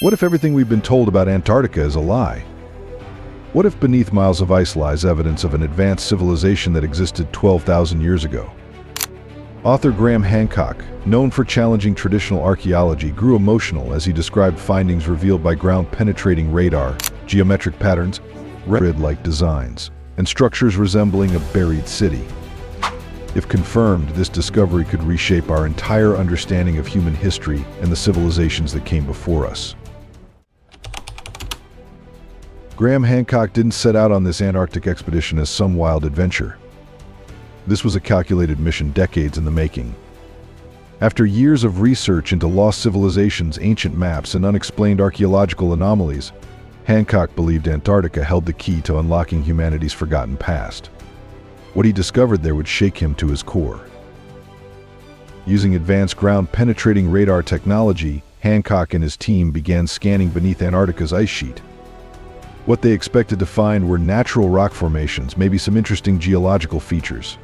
What if everything we've been told about Antarctica is a lie? What if beneath miles of ice lies evidence of an advanced civilization that existed 12,000 years ago? Author Graham Hancock, known for challenging traditional archaeology, grew emotional as he described findings revealed by ground-penetrating radar, geometric patterns, grid-like designs, and structures resembling a buried city. If confirmed, this discovery could reshape our entire understanding of human history and the civilizations that came before us. Graham Hancock didn't set out on this Antarctic expedition as some wild adventure. This was a calculated mission decades in the making. After years of research into lost civilizations, ancient maps, and unexplained archaeological anomalies, Hancock believed Antarctica held the key to unlocking humanity's forgotten past. What he discovered there would shake him to his core. Using advanced ground-penetrating radar technology, Hancock and his team began scanning beneath Antarctica's ice sheet. What they expected to find were natural rock formations, maybe some interesting geological features.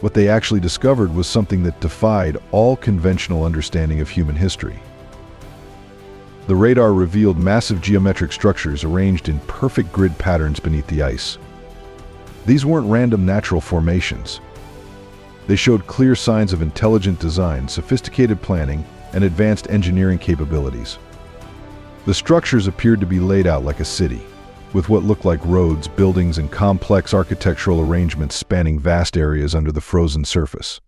What they actually discovered was something that defied all conventional understanding of human history. The radar revealed massive geometric structures arranged in perfect grid patterns beneath the ice. These weren't random natural formations. They showed clear signs of intelligent design, sophisticated planning, and advanced engineering capabilities. The structures appeared to be laid out like a city, with what looked like roads, buildings, and complex architectural arrangements spanning vast areas under the frozen surface.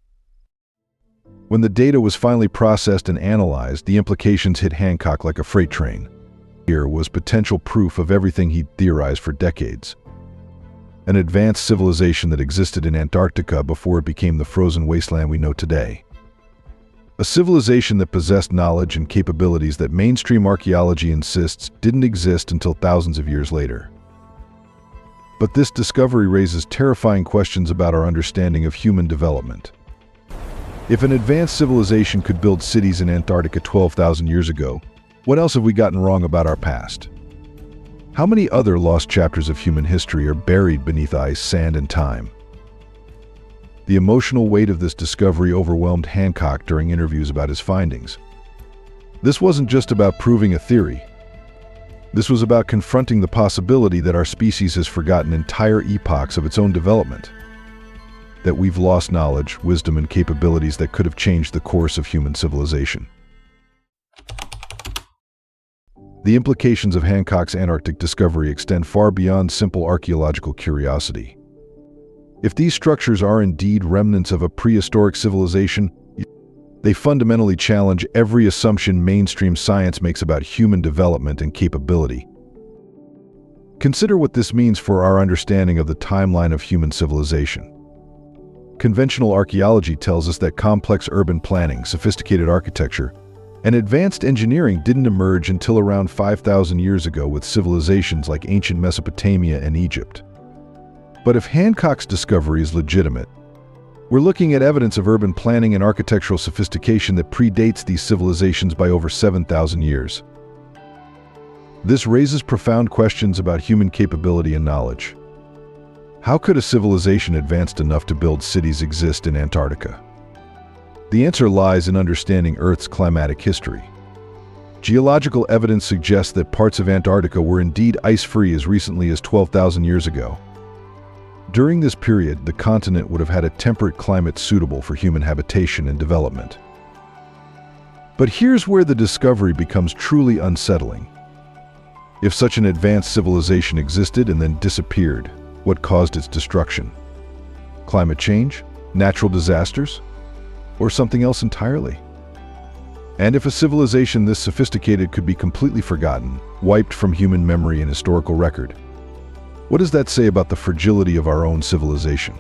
When the data was finally processed and analyzed, the implications hit Hancock like a freight train. Here was potential proof of everything he'd theorized for decades. An advanced civilization that existed in Antarctica before it became the frozen wasteland we know today. A civilization that possessed knowledge and capabilities that mainstream archaeology insists didn't exist until thousands of years later. But this discovery raises terrifying questions about our understanding of human development. If an advanced civilization could build cities in Antarctica 12,000 years ago, what else have we gotten wrong about our past? How many other lost chapters of human history are buried beneath ice, sand, and time? The emotional weight of this discovery overwhelmed Hancock during interviews about his findings. This wasn't just about proving a theory. This was about confronting the possibility that our species has forgotten entire epochs of its own development. That we've lost knowledge, wisdom, and capabilities that could have changed the course of human civilization. The implications of Hancock's Antarctic discovery extend far beyond simple archaeological curiosity. If these structures are indeed remnants of a prehistoric civilization, they fundamentally challenge every assumption mainstream science makes about human development and capability. Consider what this means for our understanding of the timeline of human civilization. Conventional archaeology tells us that complex urban planning, sophisticated architecture, and advanced engineering didn't emerge until around 5,000 years ago with civilizations like ancient Mesopotamia and Egypt. But if Hancock's discovery is legitimate, we're looking at evidence of urban planning and architectural sophistication that predates these civilizations by over 7,000 years. This raises profound questions about human capability and knowledge. How could a civilization advanced enough to build cities exist in Antarctica? The answer lies in understanding Earth's climatic history. Geological evidence suggests that parts of Antarctica were indeed ice-free as recently as 12,000 years ago. During this period, the continent would have had a temperate climate suitable for human habitation and development. But here's where the discovery becomes truly unsettling. If such an advanced civilization existed and then disappeared, what caused its destruction? Climate change? Natural disasters? Or something else entirely? And if a civilization this sophisticated could be completely forgotten, wiped from human memory and historical record, what does that say about the fragility of our own civilization?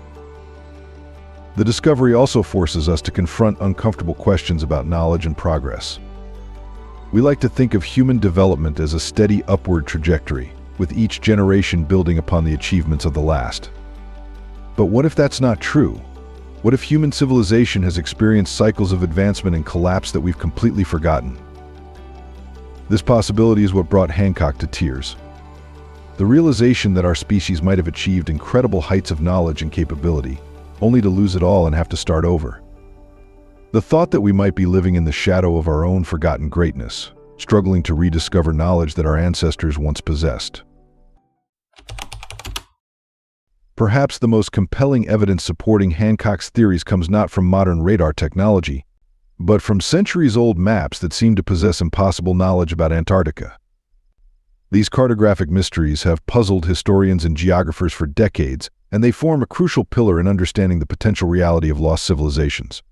The discovery also forces us to confront uncomfortable questions about knowledge and progress. We like to think of human development as a steady upward trajectory, with each generation building upon the achievements of the last. But what if that's not true? What if human civilization has experienced cycles of advancement and collapse that we've completely forgotten? This possibility is what brought Hancock to tears. The realization that our species might have achieved incredible heights of knowledge and capability, only to lose it all and have to start over. The thought that we might be living in the shadow of our own forgotten greatness struggling to rediscover knowledge that our ancestors once possessed. Perhaps the most compelling evidence supporting Hancock's theories comes not from modern radar technology, but from centuries-old maps that seem to possess impossible knowledge about Antarctica. These cartographic mysteries have puzzled historians and geographers for decades, and they form a crucial pillar in understanding the potential reality of lost civilizations.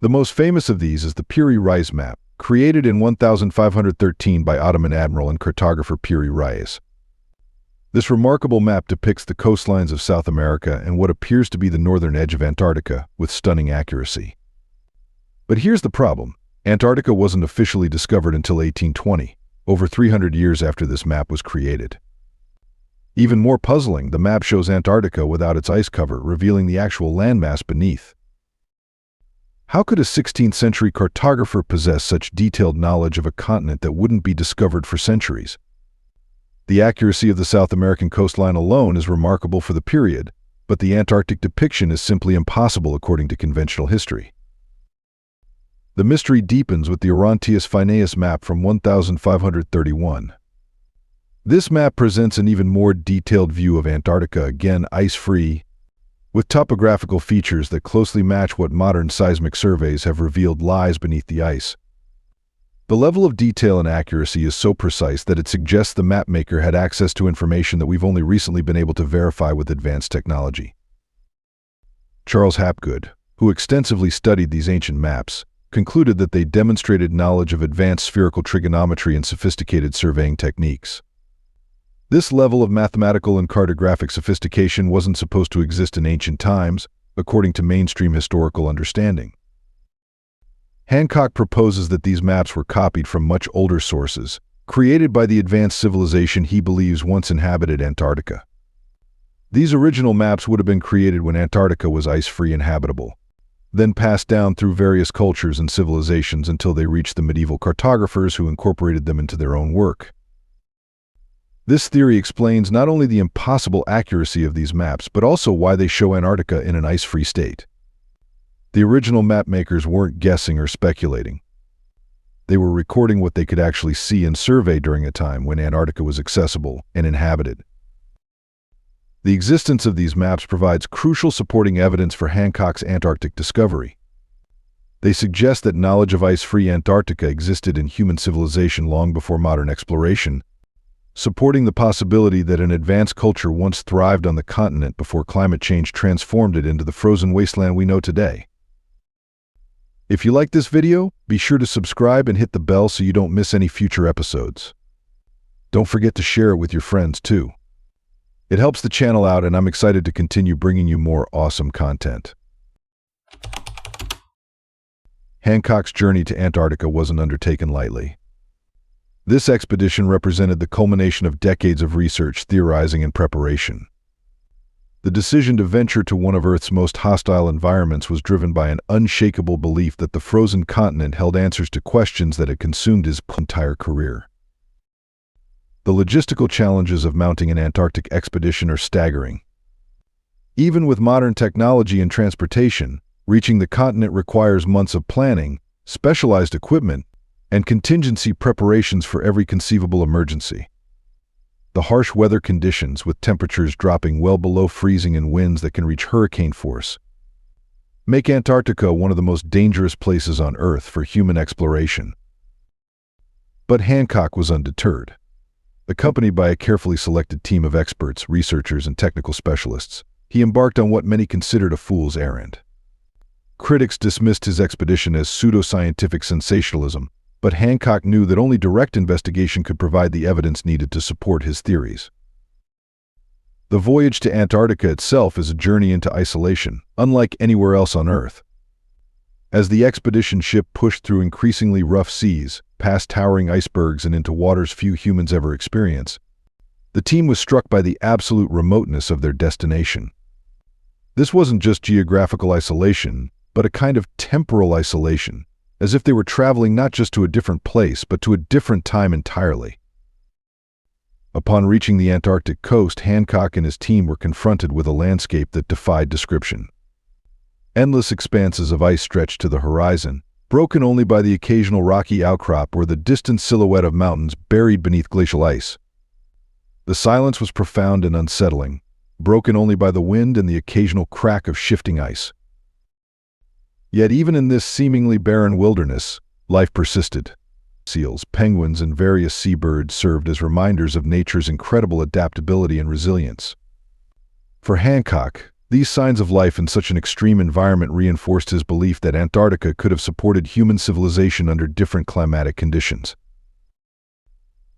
The most famous of these is the Piri Reis map, created in 1513 by Ottoman admiral and cartographer Piri Reis. This remarkable map depicts the coastlines of South America and what appears to be the northern edge of Antarctica with stunning accuracy. But here's the problem. Antarctica wasn't officially discovered until 1820, over 300 years after this map was created. Even more puzzling, the map shows Antarctica without its ice cover, revealing the actual landmass beneath. How could a 16th-century cartographer possess such detailed knowledge of a continent that wouldn't be discovered for centuries? The accuracy of the South American coastline alone is remarkable for the period, but the Antarctic depiction is simply impossible according to conventional history. The mystery deepens with the Orontius Phineus map from 1531. This map presents an even more detailed view of Antarctica, again ice-free, with topographical features that closely match what modern seismic surveys have revealed lies beneath the ice. The level of detail and accuracy is so precise that it suggests the mapmaker had access to information that we've only recently been able to verify with advanced technology. Charles Hapgood, who extensively studied these ancient maps, concluded that they demonstrated knowledge of advanced spherical trigonometry and sophisticated surveying techniques. This level of mathematical and cartographic sophistication wasn't supposed to exist in ancient times, according to mainstream historical understanding. Hancock proposes that these maps were copied from much older sources, created by the advanced civilization he believes once inhabited Antarctica. These original maps would have been created when Antarctica was ice-free and habitable, then passed down through various cultures and civilizations until they reached the medieval cartographers who incorporated them into their own work. This theory explains not only the impossible accuracy of these maps, but also why they show Antarctica in an ice-free state. The original mapmakers weren't guessing or speculating. They were recording what they could actually see and survey during a time when Antarctica was accessible and inhabited. The existence of these maps provides crucial supporting evidence for Hancock's Antarctic discovery. They suggest that knowledge of ice-free Antarctica existed in human civilization long before modern exploration, supporting the possibility that an advanced culture once thrived on the continent before climate change transformed it into the frozen wasteland we know today. If you like this video, be sure to subscribe and hit the bell so you don't miss any future episodes. Don't forget to share it with your friends too. It helps the channel out, and I'm excited to continue bringing you more awesome content. Hancock's journey to Antarctica wasn't undertaken lightly. This expedition represented the culmination of decades of research, theorizing, and preparation. The decision to venture to one of Earth's most hostile environments was driven by an unshakable belief that the frozen continent held answers to questions that had consumed his entire career. The logistical challenges of mounting an Antarctic expedition are staggering. Even with modern technology and transportation, reaching the continent requires months of planning, specialized equipment, and contingency preparations for every conceivable emergency. The harsh weather conditions, with temperatures dropping well below freezing and winds that can reach hurricane force, make Antarctica one of the most dangerous places on Earth for human exploration. But Hancock was undeterred. Accompanied by a carefully selected team of experts, researchers, and technical specialists, he embarked on what many considered a fool's errand. Critics dismissed his expedition as pseudoscientific sensationalism, but Hancock knew that only direct investigation could provide the evidence needed to support his theories. The voyage to Antarctica itself is a journey into isolation, unlike anywhere else on Earth. As the expedition ship pushed through increasingly rough seas, past towering icebergs and into waters few humans ever experience, the team was struck by the absolute remoteness of their destination. This wasn't just geographical isolation, but a kind of temporal isolation, as if they were traveling not just to a different place, but to a different time entirely. Upon reaching the Antarctic coast, Hancock and his team were confronted with a landscape that defied description. Endless expanses of ice stretched to the horizon, broken only by the occasional rocky outcrop or the distant silhouette of mountains buried beneath glacial ice. The silence was profound and unsettling, broken only by the wind and the occasional crack of shifting ice. Yet even in this seemingly barren wilderness, life persisted. Seals, penguins, and various seabirds served as reminders of nature's incredible adaptability and resilience. For Hancock, these signs of life in such an extreme environment reinforced his belief that Antarctica could have supported human civilization under different climatic conditions.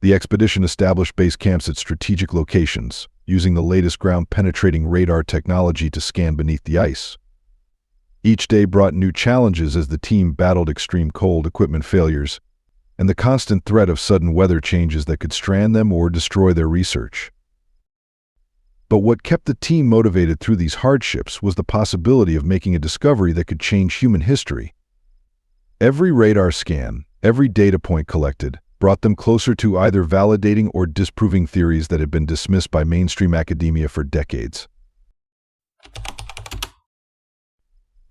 The expedition established base camps at strategic locations, using the latest ground-penetrating radar technology to scan beneath the ice. Each day brought new challenges as the team battled extreme cold, equipment failures, and the constant threat of sudden weather changes that could strand them or destroy their research. But what kept the team motivated through these hardships was the possibility of making a discovery that could change human history. Every radar scan, every data point collected, brought them closer to either validating or disproving theories that had been dismissed by mainstream academia for decades.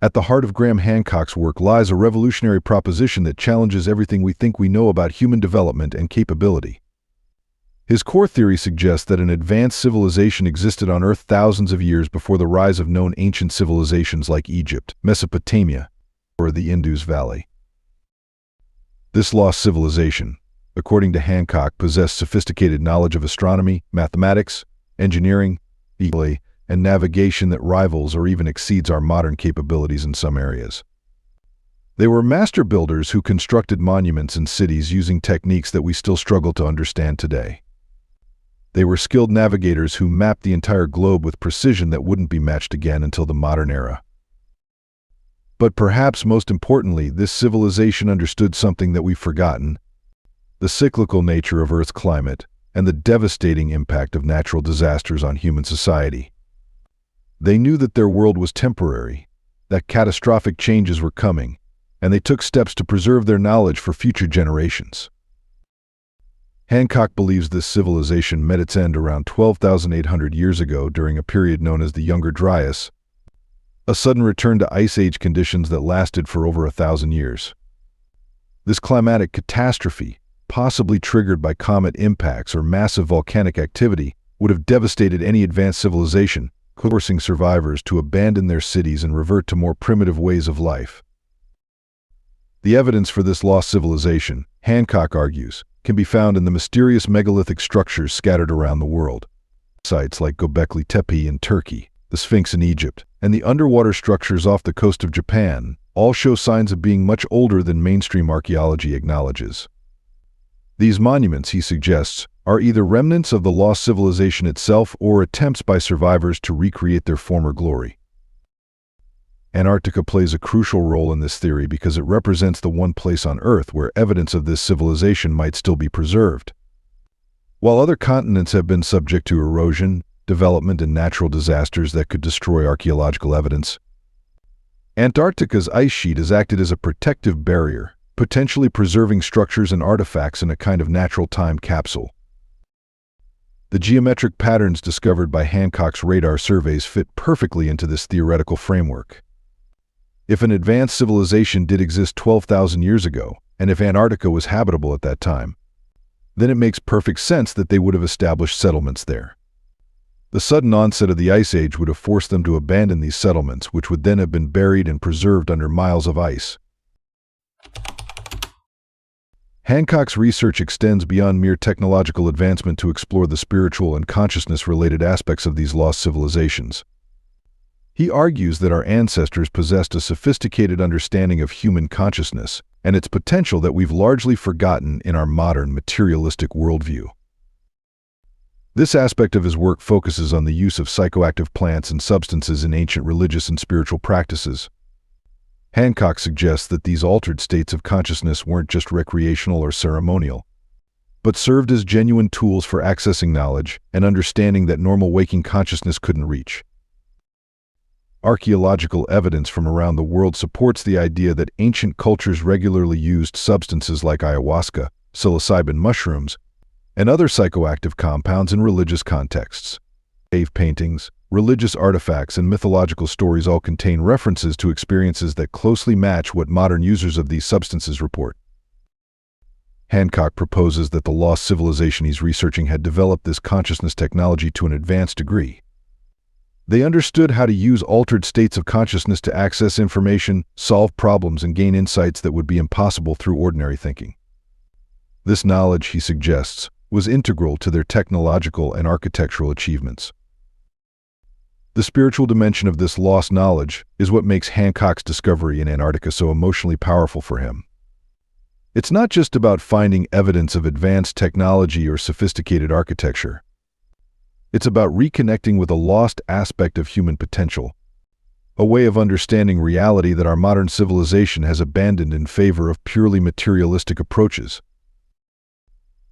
At the heart of Graham Hancock's work lies a revolutionary proposition that challenges everything we think we know about human development and capability. His core theory suggests that an advanced civilization existed on Earth thousands of years before the rise of known ancient civilizations like Egypt, Mesopotamia, or the Indus Valley. This lost civilization, according to Hancock, possessed sophisticated knowledge of astronomy, mathematics, engineering, and navigation that rivals or even exceeds our modern capabilities in some areas. They were master builders who constructed monuments and cities using techniques that we still struggle to understand today. They were skilled navigators who mapped the entire globe with precision that wouldn't be matched again until the modern era. But perhaps most importantly, this civilization understood something that we've forgotten: the cyclical nature of Earth's climate and the devastating impact of natural disasters on human society. They knew that their world was temporary, that catastrophic changes were coming, and they took steps to preserve their knowledge for future generations. Hancock believes this civilization met its end around 12,800 years ago during a period known as the Younger Dryas, a sudden return to Ice Age conditions that lasted for over 1,000 years. This climatic catastrophe, possibly triggered by comet impacts or massive volcanic activity, would have devastated any advanced civilization, forcing survivors to abandon their cities and revert to more primitive ways of life. The evidence for this lost civilization, Hancock argues, can be found in the mysterious megalithic structures scattered around the world. Sites like Göbekli Tepe in Turkey, the Sphinx in Egypt, and the underwater structures off the coast of Japan all show signs of being much older than mainstream archaeology acknowledges. These monuments, he suggests, are either remnants of the lost civilization itself or attempts by survivors to recreate their former glory. Antarctica plays a crucial role in this theory because it represents the one place on Earth where evidence of this civilization might still be preserved. While other continents have been subject to erosion, development, and natural disasters that could destroy archaeological evidence, Antarctica's ice sheet has acted as a protective barrier, potentially preserving structures and artifacts in a kind of natural time capsule. The geometric patterns discovered by Hancock's radar surveys fit perfectly into this theoretical framework. If an advanced civilization did exist 12,000 years ago, and if Antarctica was habitable at that time, then it makes perfect sense that they would have established settlements there. The sudden onset of the Ice Age would have forced them to abandon these settlements, which would then have been buried and preserved under miles of ice. Hancock's research extends beyond mere technological advancement to explore the spiritual and consciousness-related aspects of these lost civilizations. He argues that our ancestors possessed a sophisticated understanding of human consciousness and its potential that we've largely forgotten in our modern materialistic worldview. This aspect of his work focuses on the use of psychoactive plants and substances in ancient religious and spiritual practices. Hancock suggests that these altered states of consciousness weren't just recreational or ceremonial, but served as genuine tools for accessing knowledge and understanding that normal waking consciousness couldn't reach. Archaeological evidence from around the world supports the idea that ancient cultures regularly used substances like ayahuasca, psilocybin mushrooms, and other psychoactive compounds in religious contexts. Cave paintings, religious artifacts, and mythological stories all contain references to experiences that closely match what modern users of these substances report. Hancock proposes that the lost civilization he's researching had developed this consciousness technology to an advanced degree. They understood how to use altered states of consciousness to access information, solve problems, and gain insights that would be impossible through ordinary thinking. This knowledge, he suggests, was integral to their technological and architectural achievements. The spiritual dimension of this lost knowledge is what makes Hancock's discovery in Antarctica so emotionally powerful for him. It's not just about finding evidence of advanced technology or sophisticated architecture. It's about reconnecting with a lost aspect of human potential, a way of understanding reality that our modern civilization has abandoned in favor of purely materialistic approaches.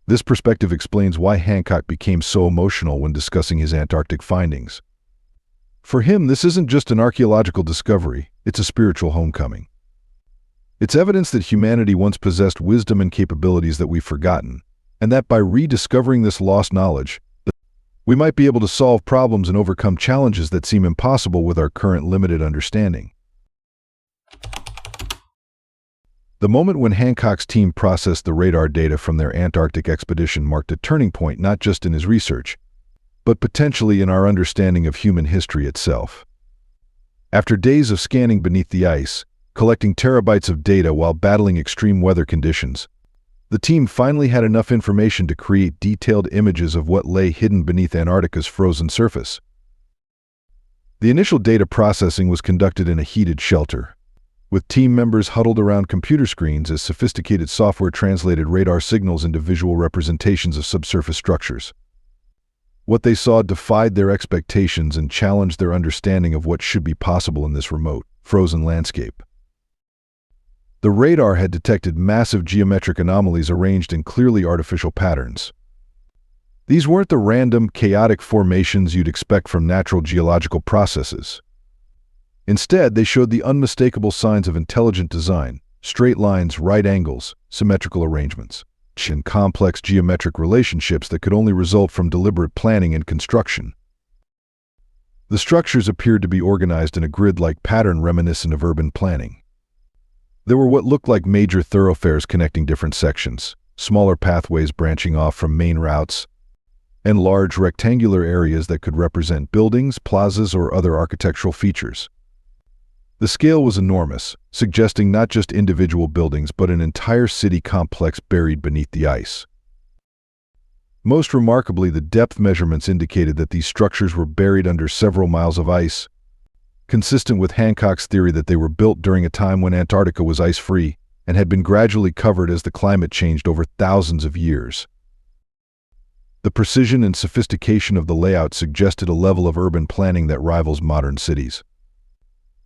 This perspective explains why Hancock became so emotional when discussing his Antarctic findings. For him, this isn't just an archaeological discovery, it's a spiritual homecoming. It's evidence that humanity once possessed wisdom and capabilities that we've forgotten, and that by rediscovering this lost knowledge, we might be able to solve problems and overcome challenges that seem impossible with our current limited understanding. The moment when Hancock's team processed the radar data from their Antarctic expedition marked a turning point not just in his research, but potentially in our understanding of human history itself. After days of scanning beneath the ice, collecting terabytes of data while battling extreme weather conditions, the team finally had enough information to create detailed images of what lay hidden beneath Antarctica's frozen surface. The initial data processing was conducted in a heated shelter, with team members huddled around computer screens as sophisticated software translated radar signals into visual representations of subsurface structures. What they saw defied their expectations and challenged their understanding of what should be possible in this remote, frozen landscape. The radar had detected massive geometric anomalies arranged in clearly artificial patterns. These weren't the random, chaotic formations you'd expect from natural geological processes. Instead, they showed the unmistakable signs of intelligent design: straight lines, right angles, symmetrical arrangements, and complex geometric relationships that could only result from deliberate planning and construction. The structures appeared to be organized in a grid-like pattern reminiscent of urban planning. There were what looked like major thoroughfares connecting different sections, smaller pathways branching off from main routes, and large rectangular areas that could represent buildings, plazas, or other architectural features. The scale was enormous, suggesting not just individual buildings but an entire city complex buried beneath the ice. Most remarkably, the depth measurements indicated that these structures were buried under several miles of ice, consistent with Hancock's theory that they were built during a time when Antarctica was ice-free and had been gradually covered as the climate changed over thousands of years. The precision and sophistication of the layout suggested a level of urban planning that rivals modern cities.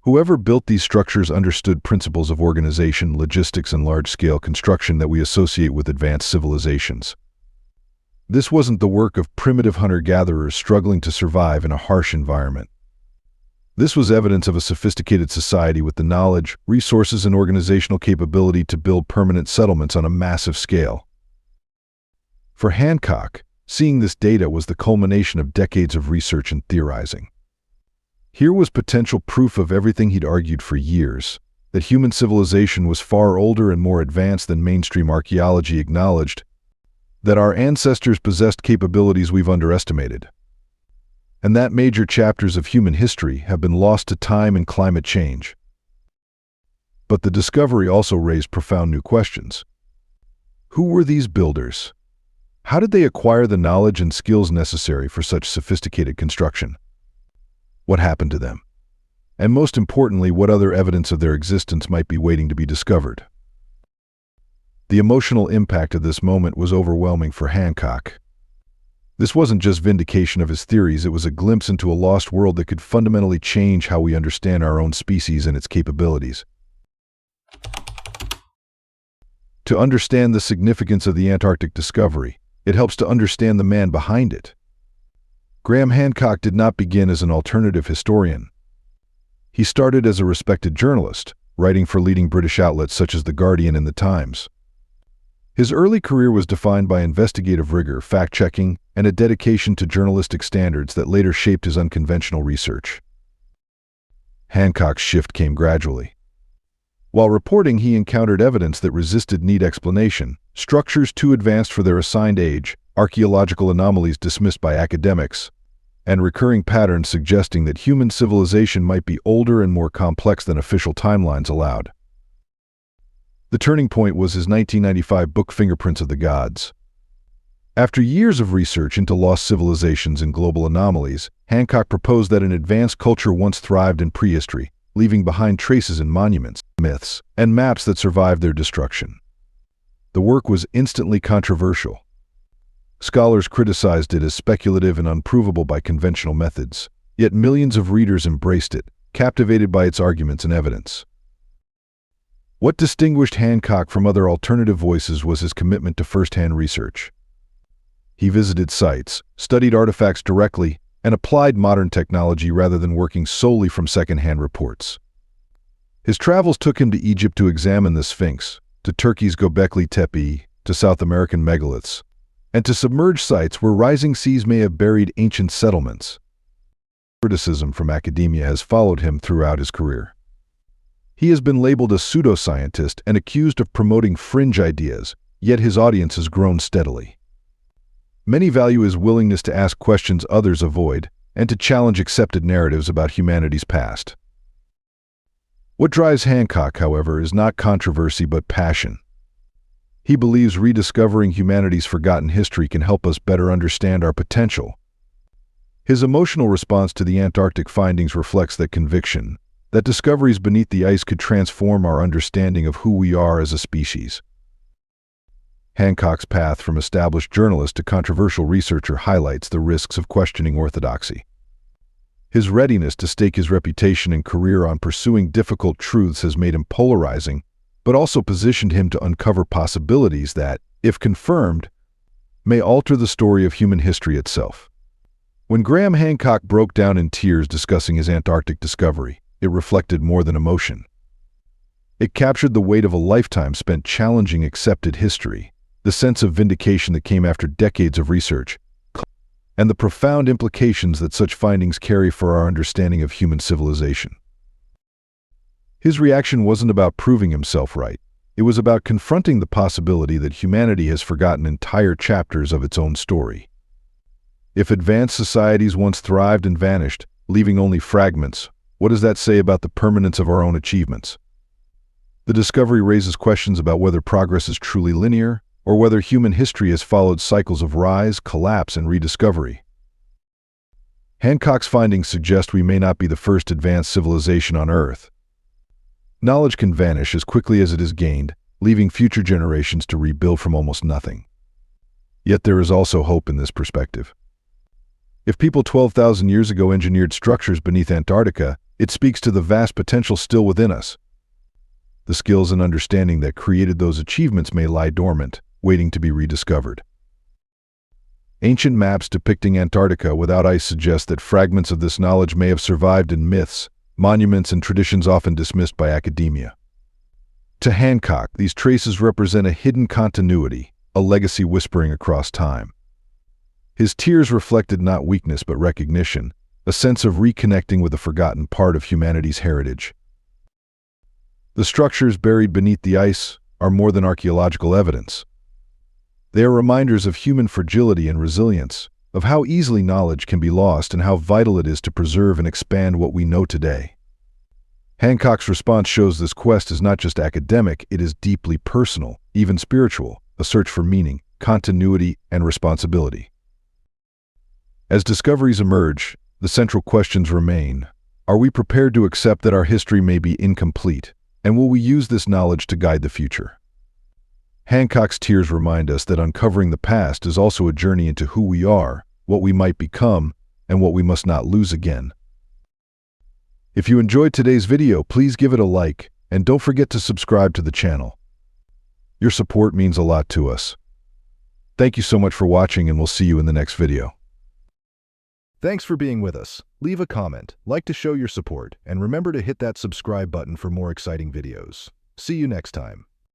Whoever built these structures understood principles of organization, logistics, and large-scale construction that we associate with advanced civilizations. This wasn't the work of primitive hunter-gatherers struggling to survive in a harsh environment. This was evidence of a sophisticated society with the knowledge, resources, and organizational capability to build permanent settlements on a massive scale. For Hancock, seeing this data was the culmination of decades of research and theorizing. Here was potential proof of everything he'd argued for years, that human civilization was far older and more advanced than mainstream archaeology acknowledged, that our ancestors possessed capabilities we've underestimated, and that major chapters of human history have been lost to time and climate change. But the discovery also raised profound new questions. Who were these builders? How did they acquire the knowledge and skills necessary for such sophisticated construction? What happened to them? And most importantly, what other evidence of their existence might be waiting to be discovered? The emotional impact of this moment was overwhelming for Hancock. This wasn't just vindication of his theories, it was a glimpse into a lost world that could fundamentally change how we understand our own species and its capabilities. To understand the significance of the Antarctic discovery, it helps to understand the man behind it. Graham Hancock did not begin as an alternative historian. He started as a respected journalist, writing for leading British outlets such as The Guardian and The Times. His early career was defined by investigative rigor, fact-checking, and a dedication to journalistic standards that later shaped his unconventional research. Hancock's shift came gradually. While reporting, he encountered evidence that resisted neat explanation, structures too advanced for their assigned age, archaeological anomalies dismissed by academics, and recurring patterns suggesting that human civilization might be older and more complex than official timelines allowed. The turning point was his 1995 book Fingerprints of the Gods. After years of research into lost civilizations and global anomalies, Hancock proposed that an advanced culture once thrived in prehistory, leaving behind traces in monuments, myths, and maps that survived their destruction. The work was instantly controversial. Scholars criticized it as speculative and unprovable by conventional methods, yet millions of readers embraced it, captivated by its arguments and evidence. What distinguished Hancock from other alternative voices was his commitment to first-hand research. He visited sites, studied artifacts directly, and applied modern technology rather than working solely from second-hand reports. His travels took him to Egypt to examine the Sphinx, to Turkey's Göbekli Tepe, to South American megaliths, and to submerged sites where rising seas may have buried ancient settlements. Criticism from academia has followed him throughout his career. He has been labeled a pseudoscientist and accused of promoting fringe ideas, yet his audience has grown steadily. Many value his willingness to ask questions others avoid and to challenge accepted narratives about humanity's past. What drives Hancock, however, is not controversy but passion. He believes rediscovering humanity's forgotten history can help us better understand our potential. His emotional response to the Antarctic findings reflects that conviction, that discoveries beneath the ice could transform our understanding of who we are as a species. Hancock's path from established journalist to controversial researcher highlights the risks of questioning orthodoxy. His readiness to stake his reputation and career on pursuing difficult truths has made him polarizing, but also positioned him to uncover possibilities that, if confirmed, may alter the story of human history itself. When Graham Hancock broke down in tears discussing his Antarctic discovery, it reflected more than emotion. It captured the weight of a lifetime spent challenging accepted history, the sense of vindication that came after decades of research, and the profound implications that such findings carry for our understanding of human civilization. His reaction wasn't about proving himself right. It was about confronting the possibility that humanity has forgotten entire chapters of its own story. If advanced societies once thrived and vanished, leaving only fragments, what does that say about the permanence of our own achievements? The discovery raises questions about whether progress is truly linear, or whether human history has followed cycles of rise, collapse, and rediscovery. Hancock's findings suggest we may not be the first advanced civilization on Earth. Knowledge can vanish as quickly as it is gained, leaving future generations to rebuild from almost nothing. Yet there is also hope in this perspective. If people 12,000 years ago engineered structures beneath Antarctica, it speaks to the vast potential still within us. The skills and understanding that created those achievements may lie dormant, waiting to be rediscovered. Ancient maps depicting Antarctica without ice suggest that fragments of this knowledge may have survived in myths, monuments, and traditions often dismissed by academia. To Hancock, these traces represent a hidden continuity, a legacy whispering across time. His tears reflected not weakness but recognition, a sense of reconnecting with a forgotten part of humanity's heritage. The structures buried beneath the ice are more than archaeological evidence. They are reminders of human fragility and resilience, of how easily knowledge can be lost and how vital it is to preserve and expand what we know today. Hancock's response shows this quest is not just academic, it is deeply personal, even spiritual, a search for meaning, continuity, and responsibility. As discoveries emerge, the central questions remain. Are we prepared to accept that our history may be incomplete, and will we use this knowledge to guide the future? Hancock's tears remind us that uncovering the past is also a journey into who we are, what we might become, and what we must not lose again. If you enjoyed today's video, please give it a like, and don't forget to subscribe to the channel. Your support means a lot to us. Thank you so much for watching, and we'll see you in the next video. Thanks for being with us. Leave a comment, like to show your support, and remember to hit that subscribe button for more exciting videos. See you next time.